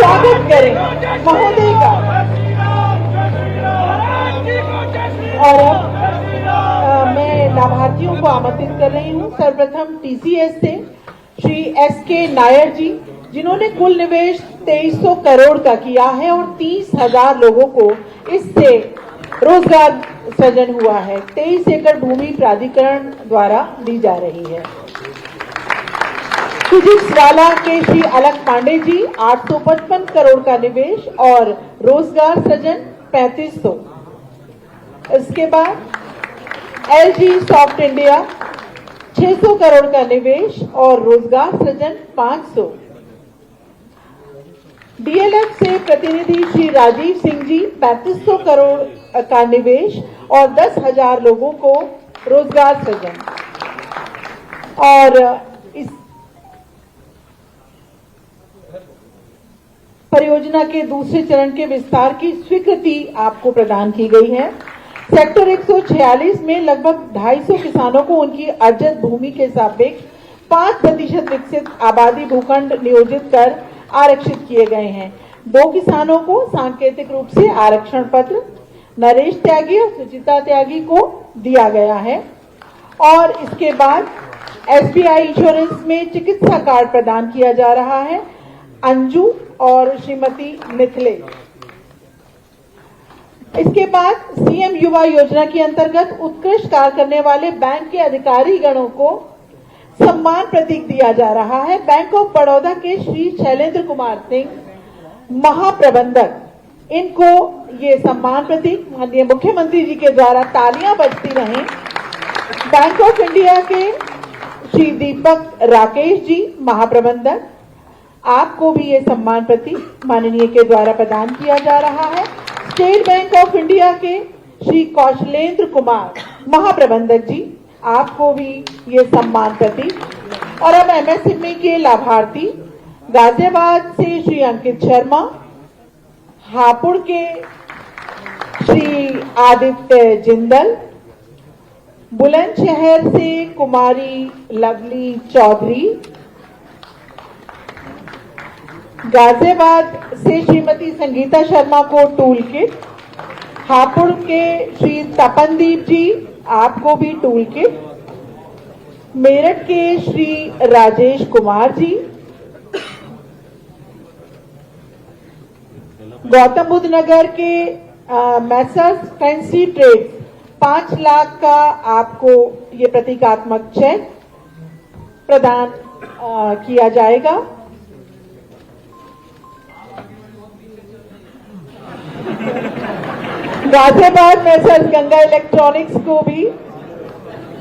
स्वागत करें महोदय का। और अब मैं लाभार्थियों को आमंत्रित कर रही हूं। सर्वप्रथम टीसीएस से श्री एसके नायर जी, जिन्होंने कुल निवेश 2300 करोड़ का किया है और 30,000 लोगों को इससे रोजगार सृजन हुआ है। 23 एकड़ भूमि प्राधिकरण द्वारा दी जा रही है। फिजिक्स वाला के श्री अलक पांडे जी, 855 करोड़ का निवेश और रोजगार सृजन 3500। इसके बाद एलजी सॉफ्ट इंडिया, 600 करोड़ का निवेश और रोजगार सृजन 500। डीएलएफ से प्रतिनिधि श्री राजीव सिंह जी, 3500 करोड़ का निवेश और 10,000 लोगों को रोजगार सृजन। और इस परियोजना के दूसरे चरण के विस्तार की स्वीकृति आपको प्रदान की गई है। सेक्टर 146 में लगभग 250 किसानों को उनकी अर्जित भूमि के सापेक्ष 5% विकसित आबादी भूखंड नियोजित कर आरक्षित किए गए हैं। 2 किसानों को सांकेतिक रूप से आरक्षण पत्र नरेश त्यागी और सुचिता त्यागी को दिया गया है। और इसके बाद एसबीआई इंश्योरेंस में चिकित्सा कार्ड प्रदान किया जा रहा है अंजू और श्रीमती मिथिलेश। इसके बाद सीएम युवा योजना के अंतर्गत उत्कृष्ट कार्य करने वाले बैंक के अधिकारी गणों को सम्मान प्रतीक दिया जा रहा है। बैंक ऑफ बड़ौदा के श्री शैलेंद्र कुमार सिंह, महाप्रबंधक, इनको ये सम्मान प्रतीक माननीय मुख्यमंत्री जी के द्वारा तालियां बजती रहें। बैंक ऑफ इंडिया के श्री दीपक राकेश जी, महाप्रबंधक, आपको भी ये सम्मान प्रतीक माननीय के द्वारा प्रदान किया जा रहा है। स्टेट बैंक ऑफ इंडिया के श्री कौशलेंद्र कुमार, महाप्रबंधक जी, आपको भी ये सम्मान प्रतीक। और अब एमएसएमई के लाभार्थी गाजियाबाद से श्री अंकित शर्मा, हापुड़ के श्री आदित्य जिंदल, बुलंदशहर से कुमारी लवली चौधरी, गाजियाबाद से श्रीमती संगीता शर्मा को टूल किट, हापुड़ के श्री तपनदीप जी, आपको भी टूल किट, मेरठ के श्री राजेश कुमार जी, गौतम बुद्ध नगर के मैसर्स फैंसी ट्रेड्स 5 लाख का आपको ये प्रतीकात्मक चेक प्रदान किया जाएगा। गाजियाबाद मैसर्स गंगा इलेक्ट्रॉनिक्स को भी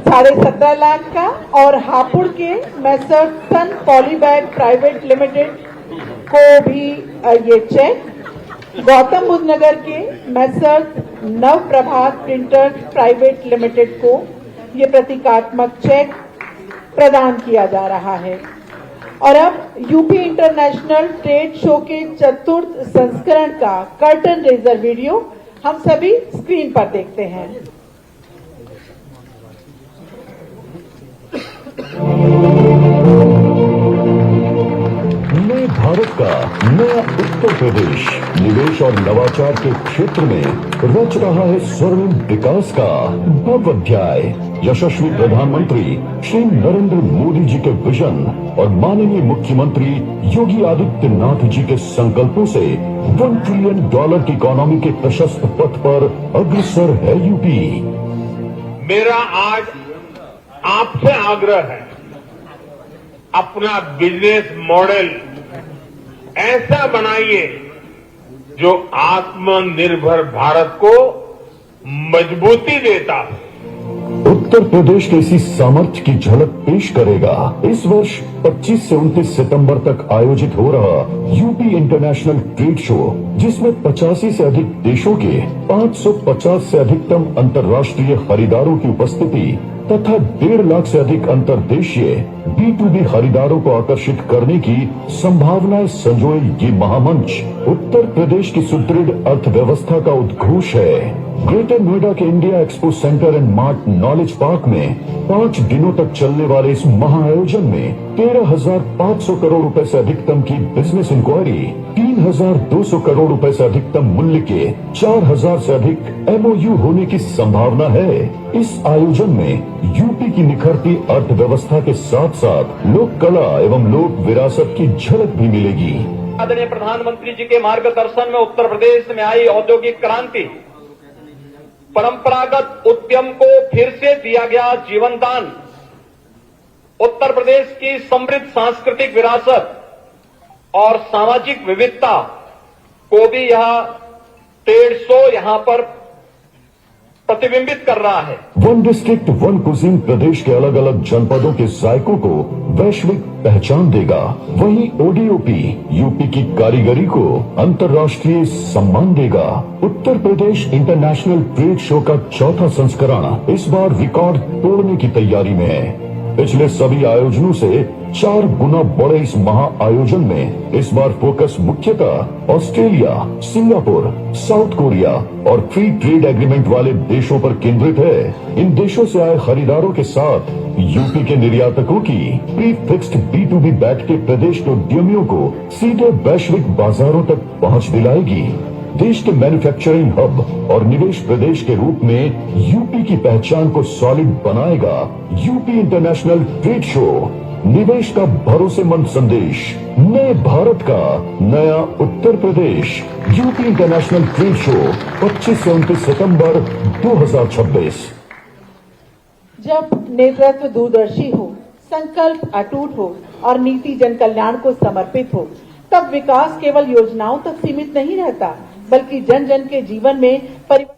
17.5 लाख का और हापुड़ के मैसर्स सन पॉलीबैग प्राइवेट लिमिटेड को भी ये चेक, गौतम बुद्ध नगर के मैसर्स नव प्रभात प्रिंटर्स प्राइवेट लिमिटेड को ये प्रतीकात्मक चेक प्रदान किया जा रहा है। और अब यूपी इंटरनेशनल ट्रेड शो के 4th संस्करण का कर्टन रेजर वीडियो हम सभी स्क्रीन पर देखते हैं। नए भारत का नया उत्तर प्रदेश निवेश और नवाचार के क्षेत्र में रच रहा है स्वर्णिम विकास का नव अध्याय। यशस्वी प्रधानमंत्री श्री नरेंद्र मोदी जी के विजन और माननीय मुख्यमंत्री योगी आदित्यनाथ जी के संकल्पों से $1 ट्रिलियन की इकोनॉमी के प्रशस्त पथ पर अग्रसर है यूपी। मेरा आज आपसे आग्रह है, अपना बिजनेस मॉडल ऐसा बनाइए जो आत्मनिर्भर भारत को मजबूती देता है। उत्तर प्रदेश के इसी सामर्थ्य की झलक पेश करेगा इस वर्ष 25 से 29 सितंबर तक आयोजित हो रहा यूपी इंटरनेशनल ट्रेड शो, जिसमें 85 से अधिक देशों के 550 से अधिकतम अंतर्राष्ट्रीय खरीदारों की उपस्थिति तथा 1.5 लाख से अधिक अंतर्देशीय B2B खरीदारों को आकर्षित करने की संभावनाएं संजोए ये महामंच उत्तर प्रदेश की सुदृढ़ अर्थव्यवस्था का उद्घोष है। ग्रेटर नोएडा के India expo centre and mart knowledge park में 5 दिनों तक चलने वाले इस महाआयोजन में 13,500 करोड़ रुपए से अधिकतम की बिजनेस इंक्वायरी, 3,200 करोड़ रुपए से अधिकतम मूल्य के 4,000 से अधिक MOU होने की संभावना है। इस आयोजन में यूपी की निखरती अर्थव्यवस्था के साथ साथ लोक कला एवं लोक विरासत की झलक भी मिलेगी। आदरणीय प्रधानमंत्री जी के मार्गदर्शन में उत्तर प्रदेश में आई औद्योगिक क्रांति, परंपरागत उद्यम को फिर से दिया गया जीवन दान, उत्तर प्रदेश की समृद्ध सांस्कृतिक विरासत और सामाजिक विविधता को भी यह ट्रेड शो यहां पर प्रतिबिंबित कर रहा है। वन डिस्ट्रिक्ट वन कुजीन प्रदेश के अलग अलग जनपदों के जायकों को वैश्विक पहचान देगा। वहीं ODOP यूपी की कारीगरी को अंतर्राष्ट्रीय सम्मान देगा। Uttar Pradesh international trade show का चौथा संस्करण इस बार रिकॉर्ड तोड़ने की तैयारी में है। पिछले सभी आयोजनों से 4 गुना बड़े इस महाआयोजन में इस बार फोकस मुख्यतः ऑस्ट्रेलिया, सिंगापुर, साउथ कोरिया और फ्री ट्रेड एग्रीमेंट वाले देशों पर केंद्रित है। इन देशों से आए खरीदारों के साथ यूपी के निर्यातकों की प्री फिक्स्ड B2B बैठ के प्रदेश के उद्यमियों को सीधे वैश्विक बाजारों तक पहुंच दिलाएगी। देश के मैन्युफैक्चरिंग हब और निवेश प्रदेश के रूप में यूपी की पहचान को सॉलिड बनाएगा। यूपी इंटरनेशनल ट्रेड शो, निवेश का भरोसेमंद संदेश, नए भारत का नया Uttar Pradesh. UP international trade show 25 से 29 सितंबर 2026। जब नेतृत्व दूरदर्शी हो, संकल्प अटूट हो और नीति जन कल्याण को समर्पित हो, तब विकास केवल योजनाओं तक सीमित नहीं रहता, बल्कि जन जन के जीवन में परिवर्तन।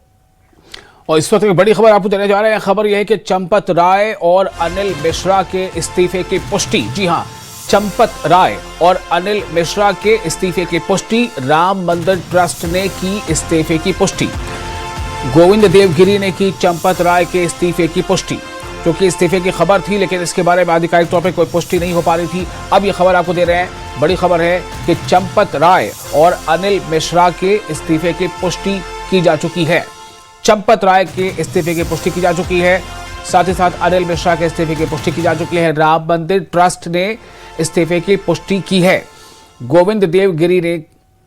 और इस वक्त एक बड़ी खबर आपको देने जा रहे हैं। खबर यह है कि चंपत राय और अनिल मिश्रा के इस्तीफे की पुष्टि। जी हां, चंपत राय और अनिल मिश्रा के इस्तीफे की पुष्टि। राम मंदिर ट्रस्ट ने की इस्तीफे की पुष्टि। गोविंद देवगिरी ने की चंपत राय के इस्तीफे की पुष्टि। क्योंकि इस्तीफे की खबर थी, लेकिन इसके बारे में आधिकारिक तौर पर कोई पुष्टि नहीं हो पा रही थी। अब यह खबर आपको दे रहे हैं। बड़ी खबर है कि चंपत राय और अनिल मिश्रा के इस्तीफे की पुष्टि की जा चुकी है। चंपत राय के इस्तीफे की पुष्टि की जा चुकी है, साथ ही साथ अनिल मिश्रा के इस्तीफे की पुष्टि की जा चुकी है। राम मंदिर ट्रस्ट ने इस्तीफे की पुष्टि की है। गोविंद देवगिरी ने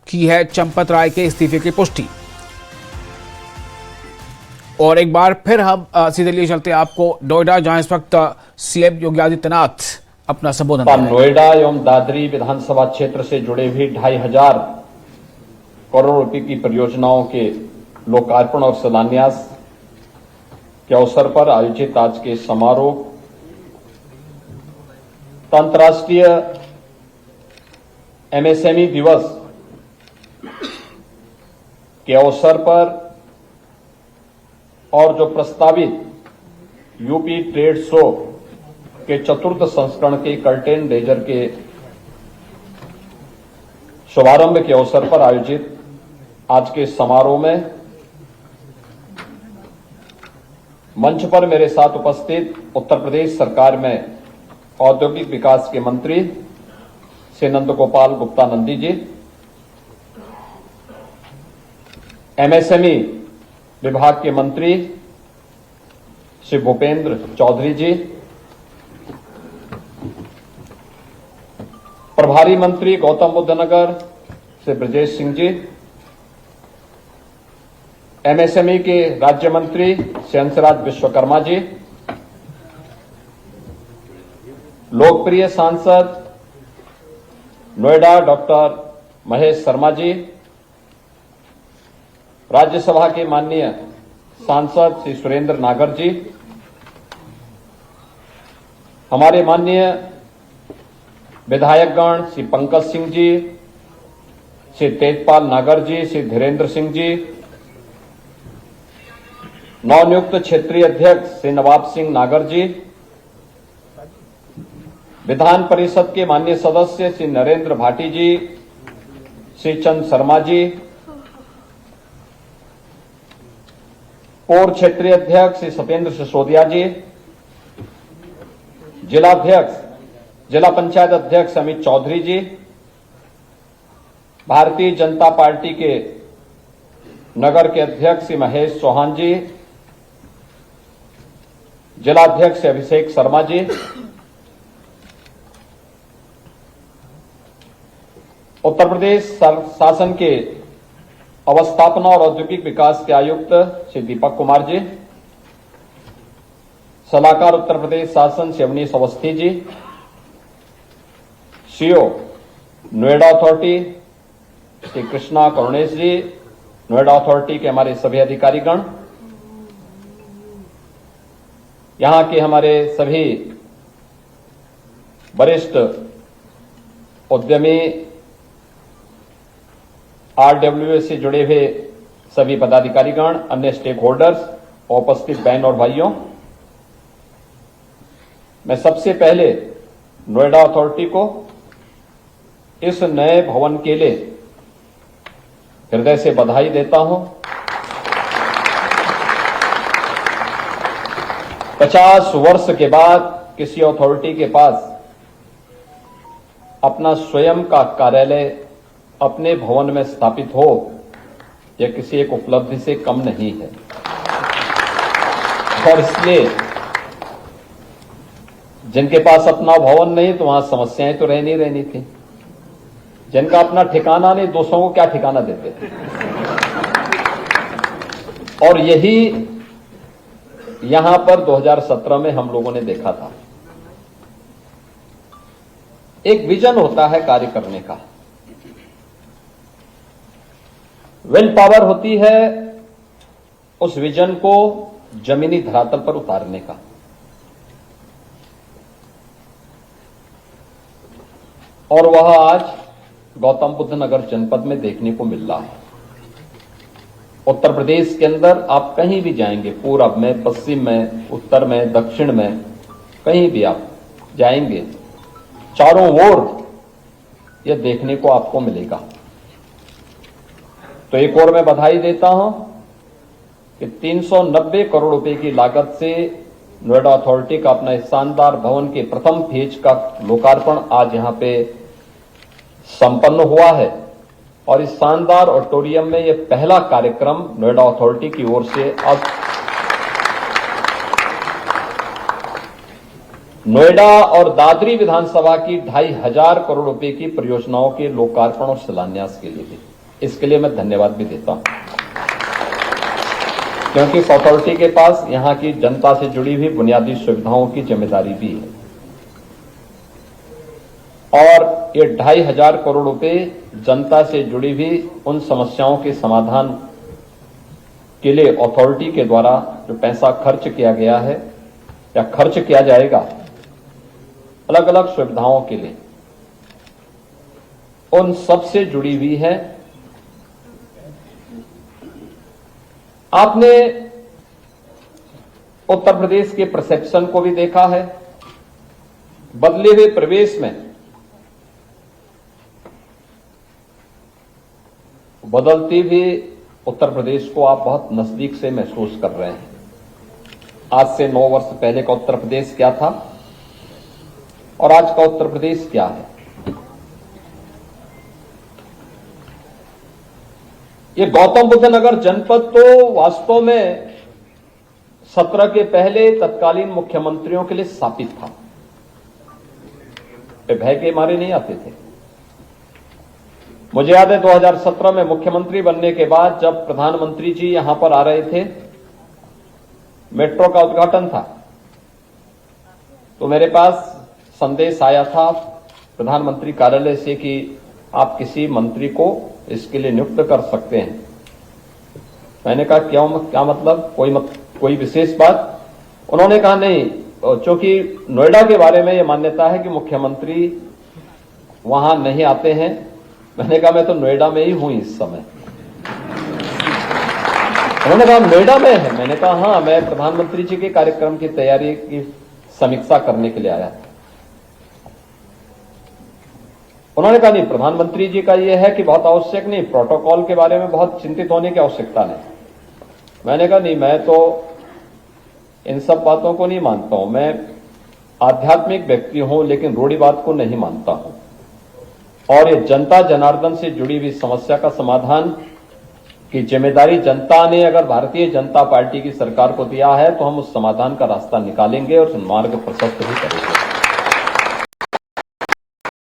की है चंपत राय के इस्तीफे की पुष्टि। और एक बार फिर हम सीधे लिए चलते हैं आपको नोएडा, जहां इस वक्त CM योगी आदित्यनाथ अपना संबोधन कर रहे हैं। नोएडा एवं दादरी विधानसभा क्षेत्र से जुड़े हुए 2,500 करोड़ रुपए की परियोजनाओं के लोकार्पण और शिलान्यास के अवसर पर आयोजित आज के समारोह अंतर्राष्ट्रीय MSME दिवस के अवसर पर और जो प्रस्तावित यूपी ट्रेड शो के चतुर्थ संस्करण के कर्टेन रेजर के शुभारंभ के अवसर पर आयोजित आज के समारोह में मंच पर मेरे साथ उपस्थित उत्तर प्रदेश सरकार में औद्योगिक विकास के मंत्री श्री नंद गोपाल गुप्ता नंदी जी, MSME विभाग के मंत्री श्री भूपेंद्र चौधरी जी, प्रभारी मंत्री गौतम बुद्ध नगर श्री ब्रजेश सिंह जी, MSME के राज्य मंत्री श्री हंसराज विश्वकर्मा जी, लोकप्रिय सांसद नोएडा डॉक्टर महेश शर्मा जी, राज्यसभा के माननीय सांसद श्री सुरेंद्र नागर जी, हमारे माननीय विधायकगण श्री पंकज सिंह जी, श्री तेजपाल नागर जी, श्री धीरेन्द्र सिंह जी, नवनियुक्त क्षेत्रीय अध्यक्ष श्री नवाब सिंह नागर जी, विधान परिषद के माननीय सदस्य श्री नरेंद्र भाटी जी, श्री चंद शर्मा जी, पूर्व क्षेत्रीय अध्यक्ष श्री सत्येंद्र सिसोदिया जी, जिलाध्यक्ष जिला पंचायत अध्यक्ष अमित चौधरी जी, भारतीय जनता पार्टी के नगर के अध्यक्ष श्री महेश चौहान जी, जिलाध्यक्ष अभिषेक शर्मा जी, उत्तर प्रदेश शासन के अवस्थापना और औद्योगिक विकास के आयुक्त श्री दीपक कुमार जी, सलाहकार उत्तर प्रदेश शासन श्री अवनीश अवस्थी जी, सीओ नोएडा अथॉरिटी श्री कृष्णा करुणेश जी, नोएडा अथॉरिटी के हमारे सभी अधिकारीगण, यहां के हमारे सभी वरिष्ठ उद्यमी, आरडब्ल्यूएस से जुड़े हुए सभी पदाधिकारीगण, अन्य स्टेक होल्डर्स और उपस्थित बहन और भाइयों, मैं सबसे पहले नोएडा अथॉरिटी को इस नए भवन के लिए हृदय से बधाई देता हूं। 50 वर्ष के बाद किसी अथॉरिटी के पास अपना स्वयं का कार्यालय अपने भवन में स्थापित हो, यह किसी एक उपलब्धि से कम नहीं है। और इसलिए जिनके पास अपना भवन नहीं तो वहां समस्याएं तो रहनी रहनी थी, जिनका अपना ठिकाना नहीं दूसरों को क्या ठिकाना देते थे। और यही यहां पर 2017 में हम लोगों ने देखा था। एक विजन होता है कार्य करने का, विल पावर होती है उस विजन को जमीनी धरातल पर उतारने का। और वह आज गौतम बुद्ध नगर जनपद में देखने को मिल रहा है। उत्तर प्रदेश के अंदर आप कहीं भी जाएंगे, पूरब में, पश्चिम में, उत्तर में, दक्षिण में, कहीं भी आप जाएंगे, चारों ओर यह देखने को आपको मिलेगा। तो एक और मैं बधाई देता हूं कि 390 करोड़ रुपए की लागत से नोएडा अथॉरिटी का अपना इस शानदार भवन के प्रथम फेज का लोकार्पण आज यहां पे संपन्न हुआ है। और इस शानदार ऑडिटोरियम में यह पहला कार्यक्रम नोएडा अथॉरिटी की ओर से अब नोएडा और दादरी विधानसभा की 2,500 करोड़ रुपए की परियोजनाओं के लोकार्पण और शिलान्यास के लिए भी, इसके लिए मैं धन्यवाद भी देता हूं, क्योंकि इस अथॉरिटी के पास यहां की जनता से जुड़ी हुई बुनियादी सुविधाओं की जिम्मेदारी भी है। और ये 2,500 करोड़ रुपए जनता से जुड़ी हुई उन समस्याओं के समाधान के लिए अथॉरिटी के द्वारा जो पैसा खर्च किया गया है या खर्च किया जाएगा अलग अलग सुविधाओं के लिए, उन सब से जुड़ी हुई है। आपने उत्तर प्रदेश के परसेप्शन को भी देखा है। बदले हुए प्रवेश में बदलती हुई उत्तर प्रदेश को आप बहुत नजदीक से महसूस कर रहे हैं। आज से 9 वर्ष पहले का उत्तर प्रदेश क्या था और आज का उत्तर प्रदेश क्या है। ये गौतम बुद्ध नगर जनपद तो वास्तव में 17 के पहले तत्कालीन मुख्यमंत्रियों के लिए स्थापित था। वे भय के मारे नहीं आते थे। मुझे याद है 2017 में मुख्यमंत्री बनने के बाद जब प्रधानमंत्री जी यहां पर आ रहे थे, मेट्रो का उद्घाटन था, तो मेरे पास संदेश आया था प्रधानमंत्री कार्यालय से कि आप किसी मंत्री को इसके लिए नियुक्त कर सकते हैं। मैंने कहा क्या मतलब, कोई विशेष बात? उन्होंने कहा नहीं, क्योंकि नोएडा के बारे में यह मान्यता है कि मुख्यमंत्री वहां नहीं आते हैं। मैंने कहा मैं तो नोएडा में ही हूं इस समय। उन्होंने कहा नोएडा में है? मैंने कहा हां, मैं प्रधानमंत्री जी के कार्यक्रम की तैयारी की समीक्षा करने के लिए आया था। उन्होंने कहा नहीं, प्रधानमंत्री जी का यह है कि बहुत आवश्यक नहीं, प्रोटोकॉल के बारे में बहुत चिंतित होने की आवश्यकता नहीं। मैंने कहा नहीं, मैं तो इन सब बातों को नहीं मानता हूं। मैं आध्यात्मिक व्यक्ति हूं लेकिन रूढ़िवाद को नहीं मानता हूं। और ये जनता जनार्दन से जुड़ी हुई समस्या का समाधान कि जिम्मेदारी जनता ने अगर भारतीय जनता पार्टी की सरकार को दिया है तो हम उस समाधान का रास्ता निकालेंगे और मार्ग प्रशस्त भी करेंगे।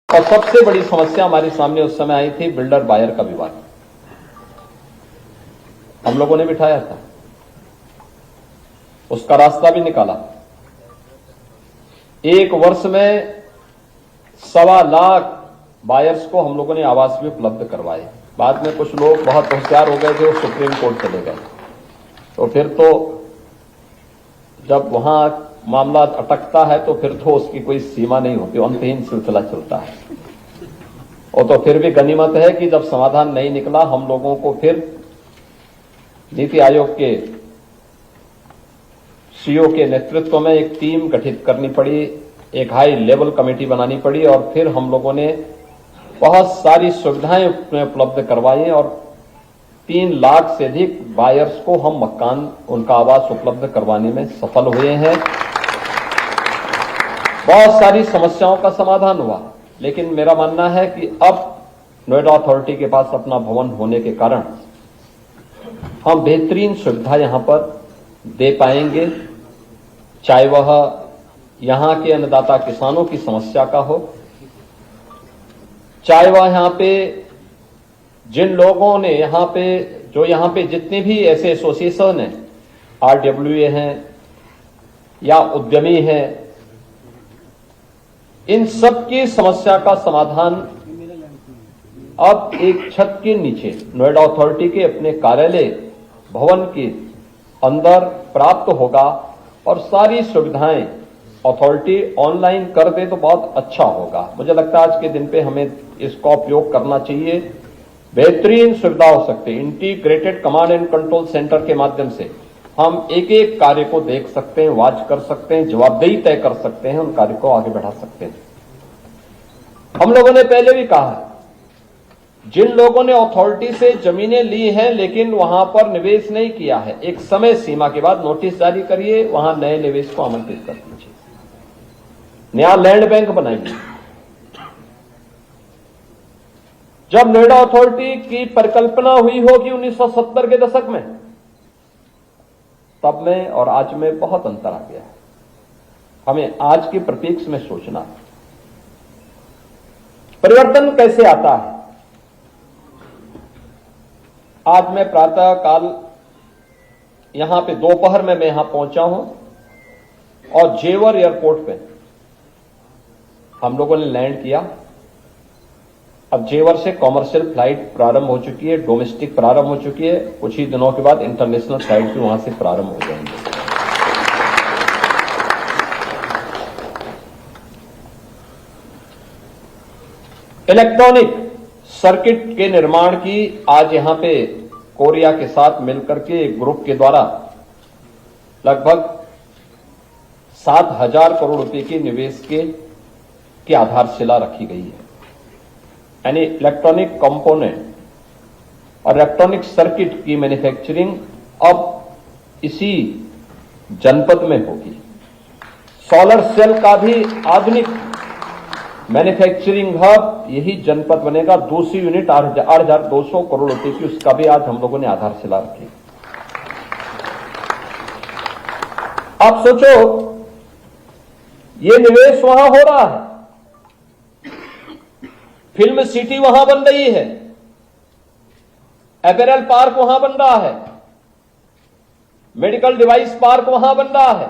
और सबसे बड़ी समस्या हमारे सामने उस समय आई थी बिल्डर बायर का विवाद, हम लोगों ने बिठाया था, उसका रास्ता भी निकाला। 1 वर्ष में 1.25 लाख बायर्स को हम लोगों ने आवास भी उपलब्ध करवाए। बाद में कुछ लोग बहुत होशियार हो गए थे, वो सुप्रीम कोर्ट चले गए, तो फिर तो जब वहां मामला अटकता है तो फिर तो उसकी कोई सीमा नहीं होती, अंतहीन सिलसिला चलता है। और तो फिर भी गनीमत है कि जब समाधान नहीं निकला, हम लोगों को फिर नीति आयोग के सीईओ के नेतृत्व में एक टीम गठित करनी पड़ी, एक हाई लेवल कमेटी बनानी पड़ी और फिर हम लोगों ने बहुत सारी सुविधाएं उपलब्ध करवाई और 3 लाख से अधिक बायर्स को हम मकान, उनका आवास उपलब्ध करवाने में सफल हुए हैं। बहुत सारी समस्याओं का समाधान हुआ, लेकिन मेरा मानना है कि अब नोएडा अथॉरिटी के पास अपना भवन होने के कारण हम बेहतरीन सुविधा यहां पर दे पाएंगे, चाहे वह यहां के अन्नदाता किसानों की समस्या का हो, चाहे वह यहां पे जिन लोगों ने यहां पे जितने भी ऐसे एसोसिएशन हैं, आरडब्ल्यूए हैं या उद्यमी हैं, इन सब की समस्या का समाधान अब एक छत के नीचे नोएडा अथॉरिटी के अपने कार्यालय भवन के अंदर प्राप्त होगा और सारी सुविधाएं अथॉरिटी ऑनलाइन कर दे तो बहुत अच्छा होगा। मुझे लगता है आज के दिन पे हमें इसका उपयोग करना चाहिए। बेहतरीन सुविधा हो सकती है। Integrated command and control centre के माध्यम से हम एक एक कार्य को देख सकते हैं, वॉच कर सकते हैं, जवाबदेही तय कर सकते हैं, उन कार्य को आगे बढ़ा सकते हैं। हम लोगों ने पहले भी कहा है, जिन लोगों ने अथॉरिटी से जमीनें ली हैं लेकिन वहां पर निवेश नहीं किया है, एक समय सीमा के बाद नोटिस जारी करिए, वहां नए निवेश को आमंत्रित कर दीजिए, नया लैंड बैंक बनाइए। जब नोएडा अथॉरिटी की परिकल्पना हुई होगी 1970 के दशक में, तब में और आज में बहुत अंतर आ गया है। हमें आज के परिप्रेक्ष्य में सोचना है, परिवर्तन कैसे आता है। आज मैं प्रातः काल यहां पे दोपहर में मैं यहां पहुंचा हूं और जेवर एयरपोर्ट पे हम लोगों ने लैंड किया। अब जेवर से कॉमर्शियल फ्लाइट प्रारंभ हो चुकी है, डोमेस्टिक प्रारंभ हो चुकी है, कुछ ही दिनों के बाद इंटरनेशनल फ्लाइट भी वहां से प्रारंभ हो जाएंगे। इलेक्ट्रॉनिक सर्किट के निर्माण की आज यहां पे कोरिया के साथ मिलकर के एक ग्रुप के द्वारा लगभग 7,000 करोड़ रुपए के निवेश की आधारशिला रखी गई है। यानी इलेक्ट्रॉनिक कंपोनेंट और इलेक्ट्रॉनिक सर्किट की मैन्युफैक्चरिंग अब इसी जनपद में होगी। सोलर सेल का भी आधुनिक मैन्युफैक्चरिंग हब यही जनपद बनेगा। दूसरी यूनिट 8,200 करोड़ रुपए की, उसका भी आज हम लोगों ने आधारशिला रखी। आप सोचो, ये निवेश वहां हो रहा है, फिल्म सिटी वहां बन रही है, अपैरल पार्क वहां बन रहा है, मेडिकल डिवाइस पार्क वहां बन रहा है।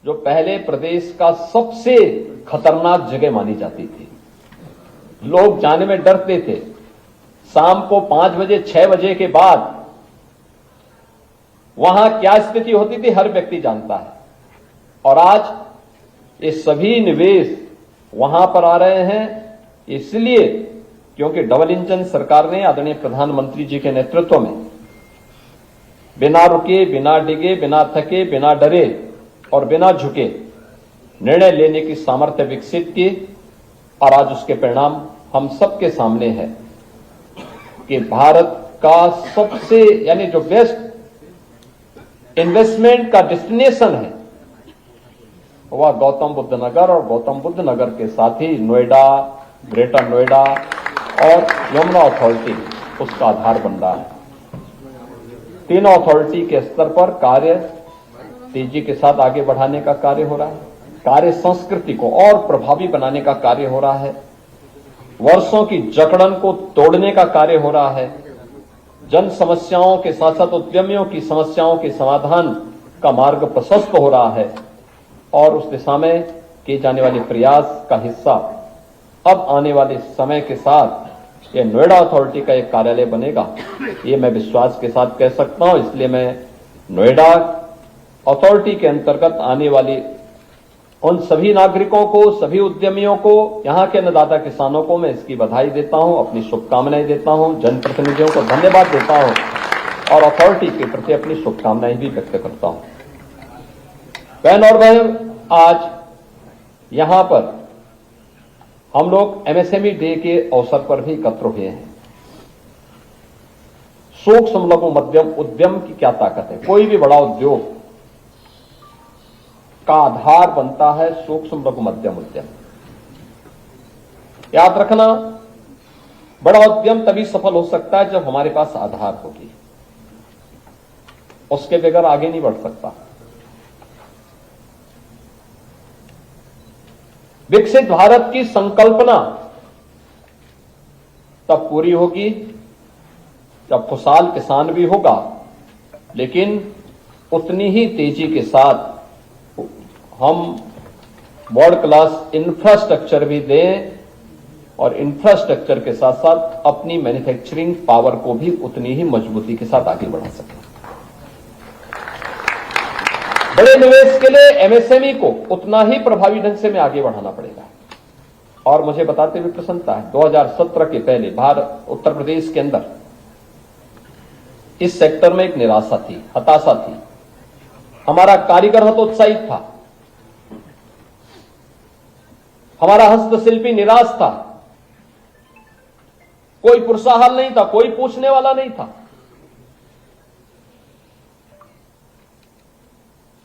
जो पहले प्रदेश का सबसे खतरनाक जगह मानी जाती थी, लोग जाने में डरते थे। शाम को 5 बजे 6 बजे के बाद वहां क्या स्थिति होती थी हर व्यक्ति जानता है। और आज ये सभी निवेश वहां पर आ रहे हैं, इसलिए क्योंकि डबल इंजन सरकार ने आदरणीय प्रधानमंत्री जी के नेतृत्व में बिना रुके, बिना डिगे, बिना थके, बिना डरे और बिना झुके निर्णय लेने की सामर्थ्य विकसित की। और आज उसके परिणाम हम सबके सामने है कि भारत का सबसे यानी जो बेस्ट इन्वेस्टमेंट का डेस्टिनेशन है वह गौतम बुद्ध नगर, और गौतम बुद्ध नगर के साथ ही नोएडा, ग्रेटर नोएडा और यमुना अथॉरिटी उसका आधार बन रहा है। तीनों अथॉरिटी के स्तर पर कार्य तेजी के साथ आगे बढ़ाने का कार्य हो रहा है। कार्य संस्कृति को और प्रभावी बनाने का कार्य हो रहा है। वर्षों की जकड़न को तोड़ने का कार्य हो रहा है। जन समस्याओं के साथ साथ उद्यमियों की समस्याओं के समाधान का मार्ग प्रशस्त हो रहा है और उस दिशा में किए जाने वाले प्रयास का हिस्सा अब आने वाले समय के साथ यह नोएडा अथॉरिटी का एक कार्यालय बनेगा, ये मैं विश्वास के साथ कह सकता हूं। इसलिए मैं नोएडा अथॉरिटी के अंतर्गत आने वाली उन सभी नागरिकों को, सभी उद्यमियों को, यहां के अन्नदाता किसानों को मैं इसकी बधाई देता हूं, अपनी शुभकामनाएं देता हूं, जनप्रतिनिधियों को धन्यवाद देता हूं और अथॉरिटी के प्रति अपनी शुभकामनाएं भी व्यक्त करता हूं। बहन और भाई, आज यहां पर हम लोग एमएसएमई डे के अवसर पर भी एकत्र हुए हैं। सूक्ष्म लघु मध्यम उद्यम की क्या ताकत है। कोई भी बड़ा उद्योग का आधार बनता है सूक्ष्म लघु मध्यम उद्यम। याद रखना, बड़ा उद्यम तभी सफल हो सकता है जब हमारे पास आधार होगी, उसके बगैर आगे नहीं बढ़ सकता। विकसित भारत की संकल्पना तब पूरी होगी जब खुशहाल किसान भी होगा, लेकिन उतनी ही तेजी के साथ हम वर्ल्ड क्लास इंफ्रास्ट्रक्चर भी दें और इंफ्रास्ट्रक्चर के साथ साथ अपनी मैन्युफैक्चरिंग पावर को भी उतनी ही मजबूती के साथ आगे बढ़ा सकें। बड़े निवेश के लिए एमएसएमई को उतना ही प्रभावी ढंग से में आगे बढ़ाना पड़ेगा। और मुझे बताते हुए प्रसन्नता है, 2017 के पहले भारत उत्तर प्रदेश के अंदर इस सेक्टर में एक निराशा थी, हताशा थी। हमारा कारीगर हतोत्साहित था, हमारा हस्तशिल्पी निराश था, कोई पुरसाहाल नहीं था, कोई पूछने वाला नहीं था।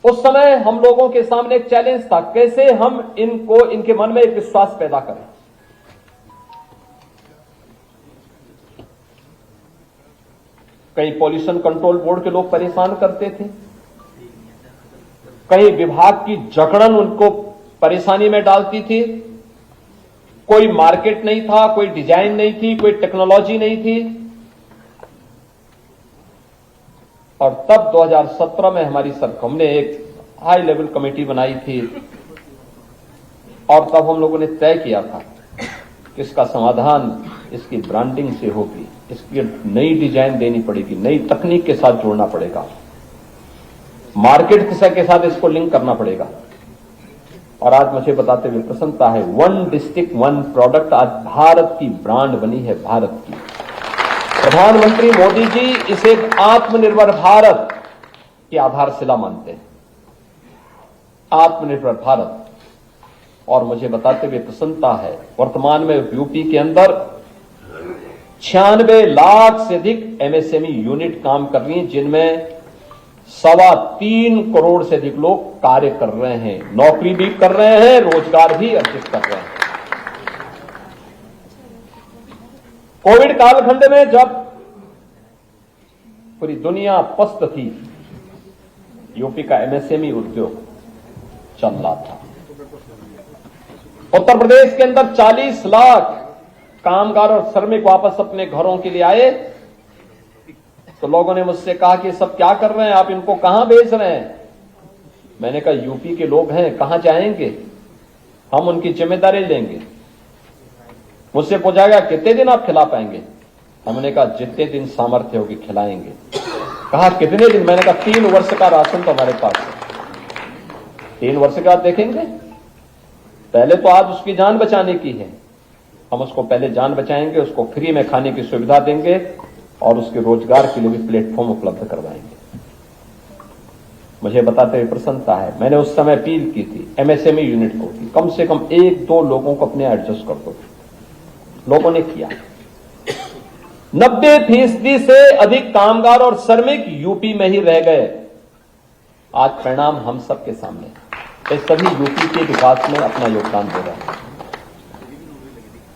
उस समय हम लोगों के सामने एक चैलेंज था, कैसे हम इनको इनके मन में एक विश्वास पैदा करें। कहीं पॉल्यूशन कंट्रोल बोर्ड के लोग परेशान करते थे, कहीं विभाग की जकड़न उनको परेशानी में डालती थी। कोई मार्केट नहीं था, कोई डिजाइन नहीं थी, कोई टेक्नोलॉजी नहीं थी। और तब 2017 में हमने एक हाई लेवल कमेटी बनाई थी और तब हम लोगों ने तय किया था कि इसका समाधान इसकी ब्रांडिंग से होगी, इसकी नई डिजाइन देनी पड़ेगी, नई तकनीक के साथ जोड़ना पड़ेगा, मार्केट के साथ इसको लिंक करना पड़ेगा। और आज मुझे बताते हुए प्रसन्नता है, 1 डिस्ट्रिक्ट 1 प्रोडक्ट आज भारत की ब्रांड बनी है, भारत की। प्रधानमंत्री मोदी जी इसे आत्मनिर्भर भारत की आधारशिला मानते हैं, आत्मनिर्भर भारत। और मुझे बताते हुए प्रसन्नता है, वर्तमान में यूपी के अंदर 96 लाख से अधिक एमएसएमई यूनिट काम कर रही हैं, जिनमें 3.25 करोड़ से अधिक लोग कार्य कर रहे हैं, नौकरी भी कर रहे हैं, रोजगार भी अर्जित कर रहे हैं। कोविड कालखंड में जब पूरी दुनिया पस्त थी, यूपी का एमएसएमई उद्योग चल रहा था। उत्तर प्रदेश के अंदर 40 लाख कामगार और श्रमिक वापस अपने घरों के लिए आए, तो लोगों ने मुझसे कहा कि सब क्या कर रहे हैं आप, इनको कहां भेज रहे हैं। मैंने कहा यूपी के लोग हैं, कहां जाएंगे, हम उनकी जिम्मेदारी लेंगे। मुझसे पूछा गया कितने दिन आप खिला पाएंगे, हमने कहा जितने दिन सामर्थ्य होगी खिलाएंगे। कहा कितने दिन, मैंने कहा 3 वर्ष का राशन तो हमारे पास है, 3 वर्ष के बाद देखेंगे। पहले तो आज उसकी जान बचाने की है, हम उसको पहले जान बचाएंगे, उसको फ्री में खाने की सुविधा देंगे और उसके रोजगार के लिए भी प्लेटफॉर्म उपलब्ध करवाएंगे। मुझे बताते हुए प्रसन्नता है, मैंने उस समय अपील की थी एमएसएमई यूनिट को कि कम से कम 1-2 लोगों को अपने एडजस्ट कर दो। लोगों ने किया। 90% से अधिक कामगार और श्रमिक यूपी में ही रह गए। आज परिणाम हम सबके सामने, ये सभी यूपी के विकास में अपना योगदान दे रहे हैं।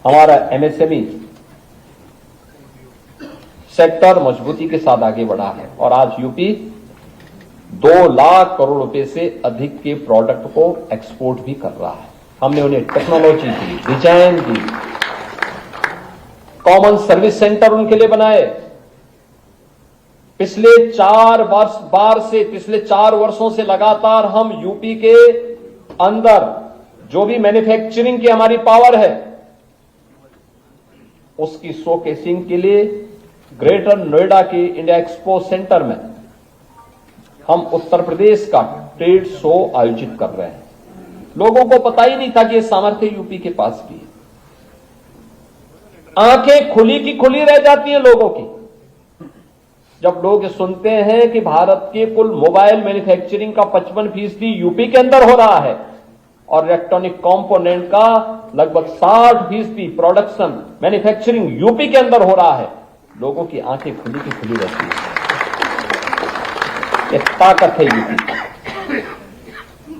हमारा एमएसएमई सेक्टर मजबूती के साथ आगे बढ़ा है और आज यूपी 2 लाख करोड़ रुपए से अधिक के प्रोडक्ट को एक्सपोर्ट भी कर रहा है। हमने उन्हें टेक्नोलॉजी दी, डिजाइन दी, कॉमन सर्विस सेंटर उनके लिए बनाए। पिछले 4 वर्षों से लगातार हम यूपी के अंदर जो भी मैन्युफैक्चरिंग की हमारी पावर है उसकी शोकेसिंग के लिए ग्रेटर नोएडा के इंडिया एक्सपो सेंटर में हम उत्तर प्रदेश का ट्रेड शो आयोजित कर रहे हैं। लोगों को पता ही नहीं था कि यह सामर्थ्य यूपी के पास भी है। आंखें खुली की खुली रह जाती हैं लोगों की जब लोग ये सुनते हैं कि भारत के कुल मोबाइल मैन्युफैक्चरिंग का 55% यूपी के अंदर हो रहा है और इलेक्ट्रॉनिक कंपोनेंट का लगभग 60% प्रोडक्शन मैन्युफैक्चरिंग यूपी के अंदर हो रहा है। लोगों की आंखें खुली की खुली रहती है। यह ताकत है यूपी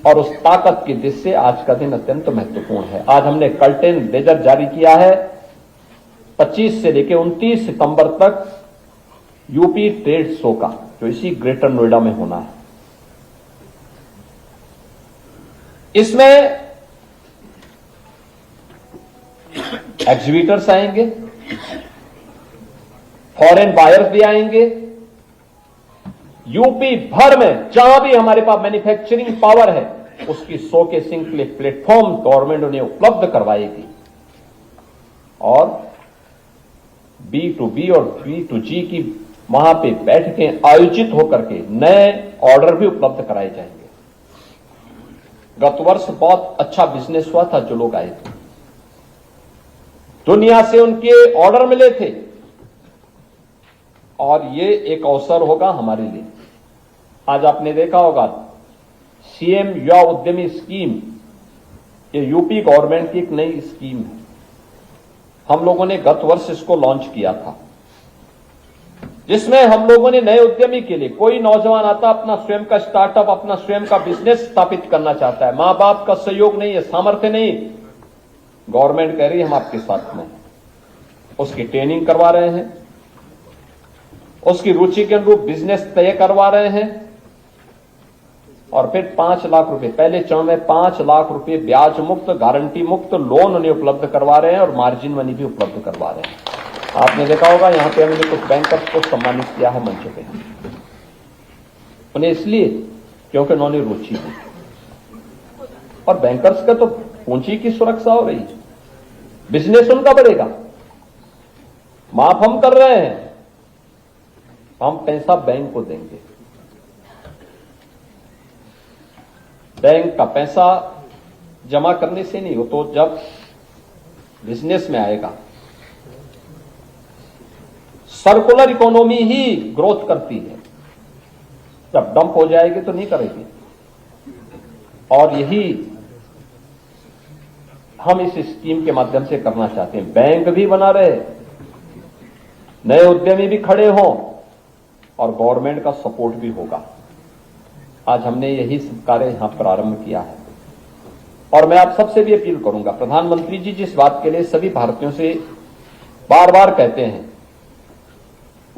और उस ताकत की दिशा से आज का दिन अत्यंत महत्वपूर्ण है। आज हमने कर्टेन लेजर जारी किया है। 25 से लेकर 29 सितंबर तक यूपी ट्रेड शो का जो इसी ग्रेटर नोएडा में होना है। इसमें एग्जीबिटर्स आएंगे, फॉरेन बायर्स भी आएंगे। यूपी भर में जहां भी हमारे पास मैन्युफैक्चरिंग पावर है उसकी शोकेसिंग के लिए प्लेटफॉर्म गवर्नमेंट उन्हें उपलब्ध करवाएगी और B2B और B2G की वहां पे बैठकें आयोजित होकर के नए ऑर्डर भी उपलब्ध कराए जाएंगे। गत वर्ष बहुत अच्छा बिजनेस हुआ था। जो लोग आए थे दुनिया से उनके ऑर्डर मिले थे और ये एक अवसर होगा हमारे लिए। आज आपने देखा होगा सीएम युवा उद्यमी स्कीम, ये यूपी गवर्नमेंट की एक नई स्कीम है। हम लोगों ने गत वर्ष इसको लॉन्च किया था जिसमें हम लोगों ने नए उद्यमी के लिए कोई नौजवान आता अपना स्वयं का स्टार्टअप, अपना स्वयं का बिजनेस स्थापित करना चाहता है, मां बाप का सहयोग नहीं है, सामर्थ्य नहीं, गवर्नमेंट कह रही है हम आपके साथ में। उसकी ट्रेनिंग करवा रहे हैं, उसकी रुचि के अनुरूप बिजनेस तय करवा रहे हैं और फिर 5 लाख रुपए, पहले चरण में 5 लाख रुपए ब्याज मुक्त, गारंटी मुक्त लोन उन्हें उपलब्ध करवा रहे हैं और मार्जिन मनी भी उपलब्ध करवा रहे हैं। आपने देखा होगा यहां पे हमने कुछ बैंकर्स को सम्मानित किया है मंच पे, उन्हें इसलिए क्योंकि उन्होंने रुचि दी और बैंकर्स का तो पूंजी की सुरक्षा हो रही है, बिजनेस उनका बढ़ेगा। माफ हम कर रहे हैं, हम पैसा बैंक को देंगे, बैंक का पैसा जमा करने से नहीं, हो तो जब बिजनेस में आएगा। सर्कुलर इकोनॉमी ही ग्रोथ करती है, जब डंप हो जाएगी तो नहीं करेगी। और यही हम इस स्कीम के माध्यम से करना चाहते हैं। बैंक भी बना रहे, नए उद्यमी भी खड़े हों और गवर्नमेंट का सपोर्ट भी होगा। आज हमने यही सब कार्य यहां प्रारंभ किया है और मैं आप सबसे भी अपील करूंगा। प्रधानमंत्री जी जिस बात के लिए सभी भारतीयों से बार बार कहते हैं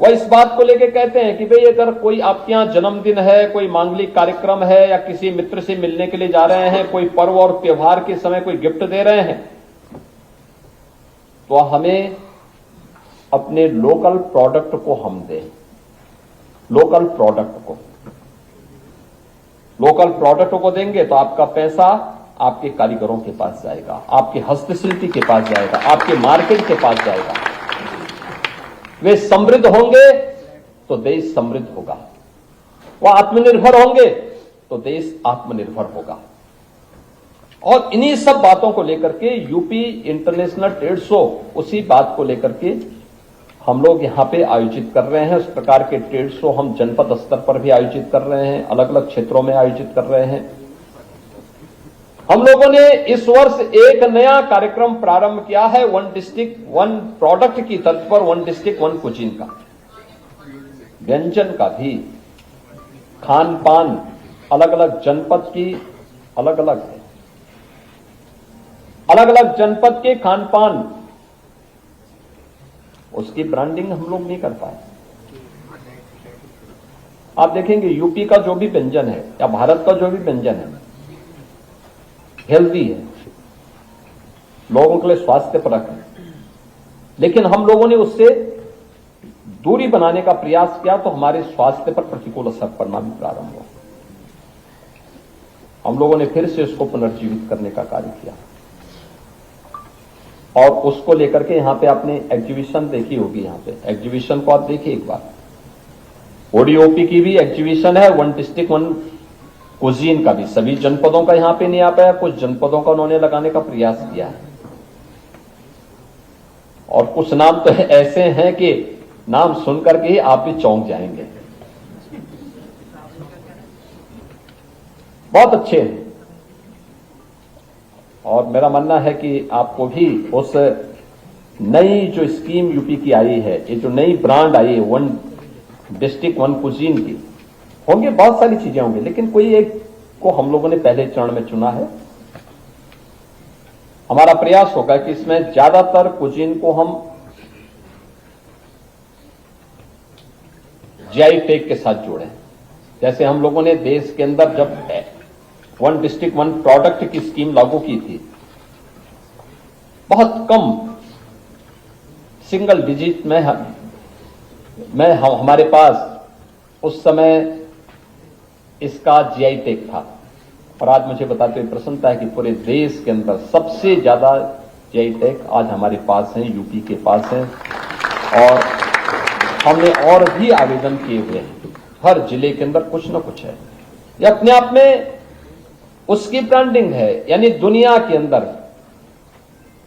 वह इस बात को लेकर कहते हैं कि भाई अगर कोई आपके यहां जन्मदिन है, कोई मांगलिक कार्यक्रम है या किसी मित्र से मिलने के लिए जा रहे हैं, कोई पर्व और त्योहार के समय कोई गिफ्ट दे रहे हैं, तो हमें अपने लोकल प्रोडक्ट को हम दें। लोकल प्रोडक्ट को देंगे तो आपका पैसा आपके कारीगरों के पास जाएगा, आपके हस्तशिल्पी के पास जाएगा, आपके मार्केट के पास जाएगा। वे समृद्ध होंगे तो देश समृद्ध होगा, वह आत्मनिर्भर होंगे तो देश आत्मनिर्भर होगा। और इन्हीं सब बातों को लेकर के यूपी इंटरनेशनल ट्रेड शो, उसी बात को लेकर के हम लोग यहां पे आयोजित कर रहे हैं। उस प्रकार के ट्रेड शो हम जनपद स्तर पर भी आयोजित कर रहे हैं, अलग अलग क्षेत्रों में आयोजित कर रहे हैं। हम लोगों ने इस वर्ष एक नया कार्यक्रम प्रारंभ किया है, 1 डिस्ट्रिक्ट 1 प्रोडक्ट की तर्ज पर 1 डिस्ट्रिक्ट 1 कुजीन का। व्यंजन का भी, खान पान अलग अलग जनपद की अलग अलग है, अलग अलग जनपद के खान पान उसकी ब्रांडिंग हम लोग नहीं कर पाए। आप देखेंगे यूपी का जो भी व्यंजन है या भारत का जो भी व्यंजन है हेल्दी है, लोगों के लिए स्वास्थ्यपरक है, लेकिन हम लोगों ने उससे दूरी बनाने का प्रयास किया तो हमारे स्वास्थ्य पर प्रतिकूल असर पड़ना भी प्रारंभ हुआ। हम लोगों ने फिर से उसको पुनर्जीवित करने का कार्य किया और उसको लेकर के यहां पे आपने एग्जीबिशन देखी होगी। यहां पे एग्जीबिशन को आप देखिए एक बार, ओडीओपी की भी एग्जीबिशन है, वन डिस्ट्रिक्ट वन कुजीन का भी, सभी जनपदों का यहां पे नहीं आ पाया, कुछ जनपदों का उन्होंने लगाने का प्रयास किया है और कुछ नाम तो ऐसे हैं कि नाम सुनकर के ही आप भी चौंक जाएंगे, बहुत अच्छे हैं। और मेरा मानना है कि आपको भी उस नई जो स्कीम यूपी की आई है, ये जो नई ब्रांड आई है वन डिस्ट्रिक्ट वन कुजीन की, होंगे बहुत सारी चीजें होंगी, लेकिन कोई एक को हम लोगों ने पहले चरण में चुना है। हमारा प्रयास होगा कि इसमें ज्यादातर कुजीन को हम जीआई टैग के साथ जोड़ें। जैसे हम लोगों ने देश के अंदर जब वन डिस्ट्रिक्ट वन प्रोडक्ट की स्कीम लागू की थी, बहुत कम सिंगल डिजिट में हमारे पास उस समय इसका जीआई टैग था और आज मुझे बताते हुए प्रसन्नता है कि पूरे देश के अंदर सबसे ज्यादा जीआई टैग आज हमारे पास हैं, यूपी के पास हैं और हमने और भी आवेदन किए हुए हैं। हर जिले के अंदर कुछ न कुछ है, ये अपने आप में उसकी ब्रांडिंग है, यानी दुनिया के अंदर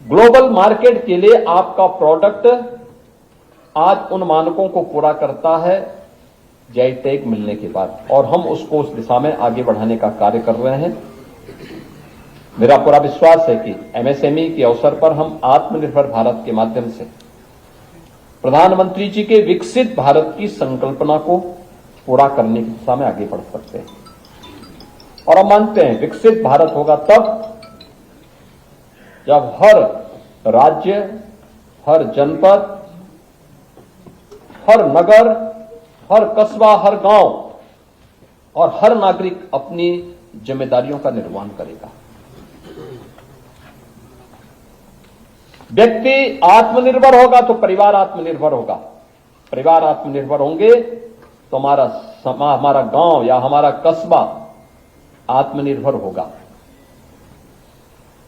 ग्लोबल मार्केट के लिए आपका प्रोडक्ट आज उन मानकों को पूरा करता है जीआई टैग मिलने के बाद, और हम उसको उस दिशा में आगे बढ़ाने का कार्य कर रहे हैं। मेरा पूरा विश्वास है कि एमएसएमई के अवसर पर हम आत्मनिर्भर भारत के माध्यम से प्रधानमंत्री जी के विकसित भारत की संकल्पना को पूरा करने की दिशा में आगे बढ़ सकते हैं। और हम मानते हैं विकसित भारत होगा तब जब हर राज्य, हर जनपद, हर नगर, हर कस्बा, हर गांव और हर नागरिक अपनी जिम्मेदारियों का निर्वहन करेगा। व्यक्ति आत्मनिर्भर होगा तो परिवार आत्मनिर्भर होगा, परिवार आत्मनिर्भर होंगे तो हमारा गांव या हमारा कस्बा आत्मनिर्भर होगा।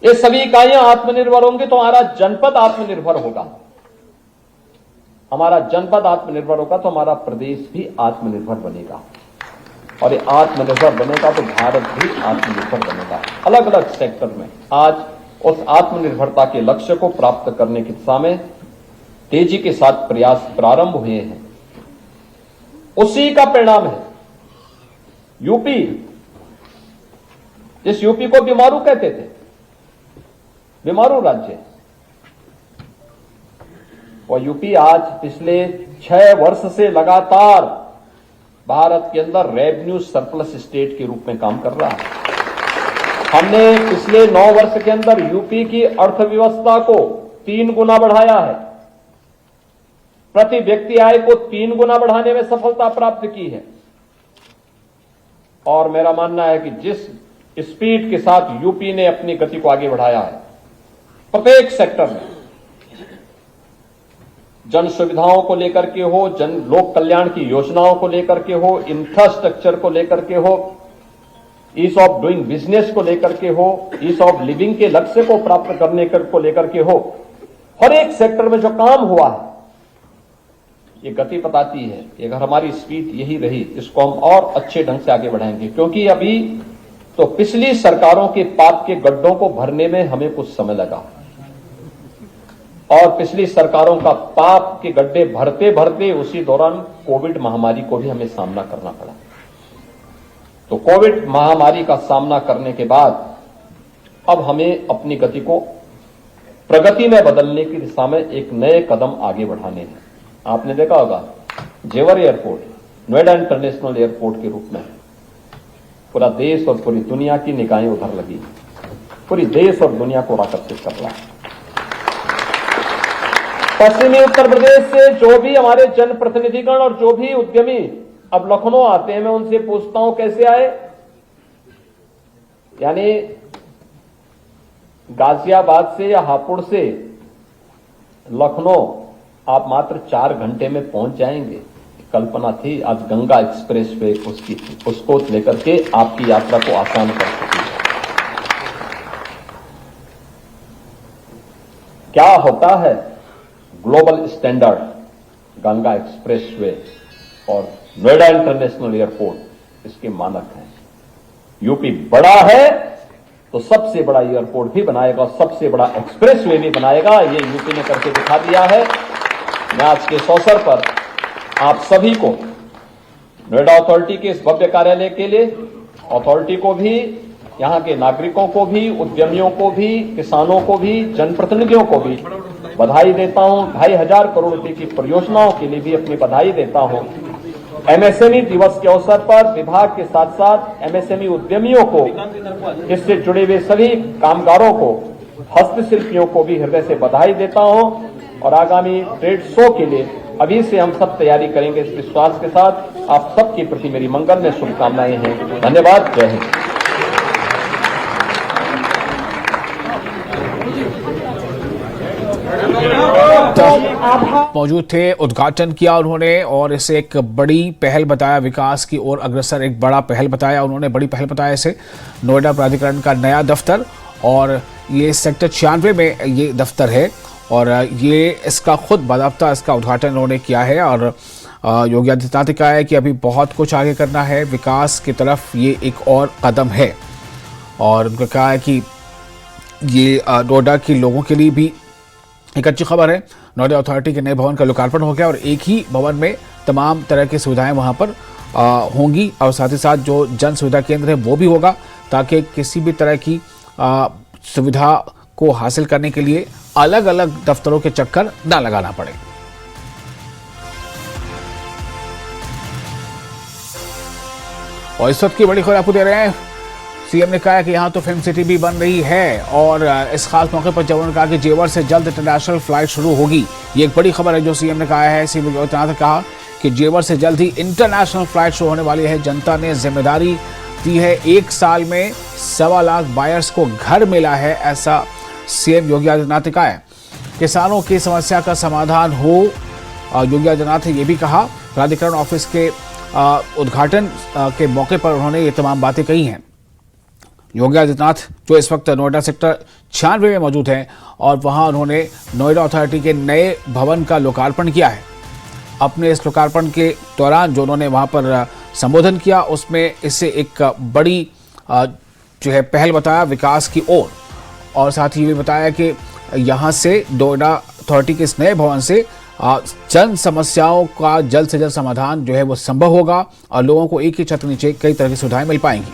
ये सभी इकाइयां आत्मनिर्भर होंगी तो हमारा जनपद आत्मनिर्भर होगा, हमारा जनपद आत्मनिर्भर होगा तो हमारा प्रदेश भी आत्मनिर्भर बनेगा और ये आत्मनिर्भर बनेगा तो भारत भी आत्मनिर्भर बनेगा। अलग अलग सेक्टर में आज उस आत्मनिर्भरता के लक्ष्य को प्राप्त करने की दिशा में तेजी के साथ प्रयास प्रारंभ हुए हैं। उसी का परिणाम है यूपी, जिस यूपी को बीमारू कहते थे, बीमारू राज्य, और यूपी आज पिछले 6 वर्ष से लगातार भारत के अंदर रेवेन्यू सरप्लस स्टेट के रूप में काम कर रहा है। हमने पिछले 9 वर्ष के अंदर यूपी की अर्थव्यवस्था को 3 गुना बढ़ाया है, प्रति व्यक्ति आय को 3 गुना बढ़ाने में सफलता प्राप्त की है। और मेरा मानना है कि जिस स्पीड के साथ यूपी ने अपनी गति को आगे बढ़ाया है, प्रत्येक सेक्टर में, जन सुविधाओं को लेकर के हो, जन लोक कल्याण की योजनाओं को लेकर के हो, इंफ्रास्ट्रक्चर को लेकर के हो, ईज ऑफ डूइंग बिजनेस को लेकर के हो, ईज ऑफ लिविंग के लक्ष्य को प्राप्त करने को लेकर के हो, हर एक सेक्टर में जो काम हुआ है ये गति बताती है कि अगर हमारी स्पीड यही रही, इसको हम और अच्छे ढंग से आगे बढ़ाएंगे। क्योंकि अभी तो पिछली सरकारों के पाप के गड्ढों को भरने में हमें कुछ समय लगा और पिछली सरकारों का पाप के गड्ढे भरते भरते उसी दौरान कोविड महामारी को भी हमें सामना करना पड़ा। तो कोविड महामारी का सामना करने के बाद अब हमें अपनी गति को प्रगति में बदलने की दिशा में एक नए कदम आगे बढ़ाने हैं। आपने देखा होगा जेवर एयरपोर्ट, नोएडा इंटरनेशनल एयरपोर्ट के रूप में पूरा देश और पूरी दुनिया की निगाहें उधर लगी, पूरी देश और दुनिया को आकर्षित कर रहा है। पश्चिमी उत्तर प्रदेश से जो भी हमारे जनप्रतिनिधिगण और जो भी उद्यमी अब लखनऊ आते हैं, मैं उनसे पूछता हूं कैसे आए। यानी गाजियाबाद से या हापुड़ से लखनऊ आप मात्र 4 घंटे में पहुंच जाएंगे। कल्पना थी, आज गंगा एक्सप्रेस वे उसकी थी, उसको लेकर के आपकी यात्रा को आसान कर सकती है। क्या होता है global standard Ganga express way और नोएडा इंटरनेशनल एयरपोर्ट इसके मानक हैं। यूपी बड़ा है तो सबसे बड़ा एयरपोर्ट भी बनाएगा, सबसे बड़ा एक्सप्रेस वे भी बनाएगा। ये यूपी ने करके दिखा दिया है। मैं आज के इस अवसर पर आप सभी को, नोएडा अथॉरिटी के इस भव्य कार्यालय के लिए, अथॉरिटी को भी, यहां के नागरिकों को भी, उद्यमियों को भी, किसानों को भी, जनप्रतिनिधियों को भी बधाई देता हूं। 2,500 करोड़ रुपए की परियोजनाओं के लिए भी अपनी बधाई देता हूं। एमएसएमई दिवस के अवसर पर विभाग के साथ साथ एमएसएमई उद्यमियों को, इससे जुड़े हुए सभी कामगारों को, हस्तशिल्पियों को भी हृदय से बधाई देता हूं। और आगामी ट्रेड शो के लिए अभी से हम सब तैयारी करेंगे इस विश्वास के साथ। आप सबके प्रति मेरी मंगल में शुभकामनाएं हैं। धन्यवाद। जय हिंद। मौजूद थे, उद्घाटन किया उन्होंने और इसे एक बड़ी पहल बताया, विकास की ओर अग्रसर एक बड़ा पहल बताया उन्होंने, बड़ी पहल बताया इसे। नोएडा प्राधिकरण का नया दफ्तर, और ये सेक्टर 96 में ये दफ्तर है, और ये इसका खुद बाकायदा इसका उद्घाटन उन्होंने किया है। और योगी आदित्यनाथ ने कहा है कि अभी बहुत कुछ आगे करना है, विकास की तरफ ये एक और कदम है। और उन्होंने कहा है कि ये नोएडा के लोगों के लिए भी एक अच्छी खबर है। नोएडा अथॉरिटी के नए भवन का लोकार्पण हो गया और एक ही भवन में तमाम तरह की सुविधाएं वहां पर होंगी, और साथ ही साथ जो जन सुविधा केंद्र है वो भी होगा, ताकि किसी भी तरह की सुविधा को हासिल करने के लिए अलग अलग दफ्तरों के चक्कर ना लगाना पड़े। और इस वक्त की बड़ी खबर आपको दे रहे हैं। सीएम ने कहा कि यहां तो फिल्म सिटी भी बन रही है, और इस खास मौके पर जब उन्होंने कहा कि जेवर से जल्द इंटरनेशनल फ्लाइट शुरू होगी, ये एक बड़ी खबर है जो सीएम ने कहा है। सीएम योगी आदित्यनाथ ने कहा कि जेवर से जल्द ही इंटरनेशनल फ्लाइट शुरू होने वाली है। जनता ने जिम्मेदारी दी है, 1 साल में 1.25 लाख बायर्स को घर मिला है, ऐसा सीएम योगी आदित्यनाथ ने कहा है। किसानों की समस्या का समाधान हो, योगी आदित्यनाथ ने यह भी कहा। प्राधिकरण ऑफिस के उद्घाटन के मौके पर उन्होंने ये तमाम बातें कही हैं। योगी आदित्यनाथ जो इस वक्त नोएडा सेक्टर 96 में मौजूद हैं, और वहां उन्होंने नोएडा अथॉरिटी के नए भवन का लोकार्पण किया है। अपने इस लोकार्पण के दौरान जो उन्होंने वहां पर संबोधन किया, उसमें इससे एक बड़ी जो है पहल बताया विकास की ओर, और साथ ही ये बताया कि यहाँ से नोएडा अथॉरिटी के इस नए भवन से जन समस्याओं का जल्द से जल्द समाधान जो है वो संभव होगा, और लोगों को एक ही छत नीचे कई तरह की सुविधाएं मिल पाएंगी।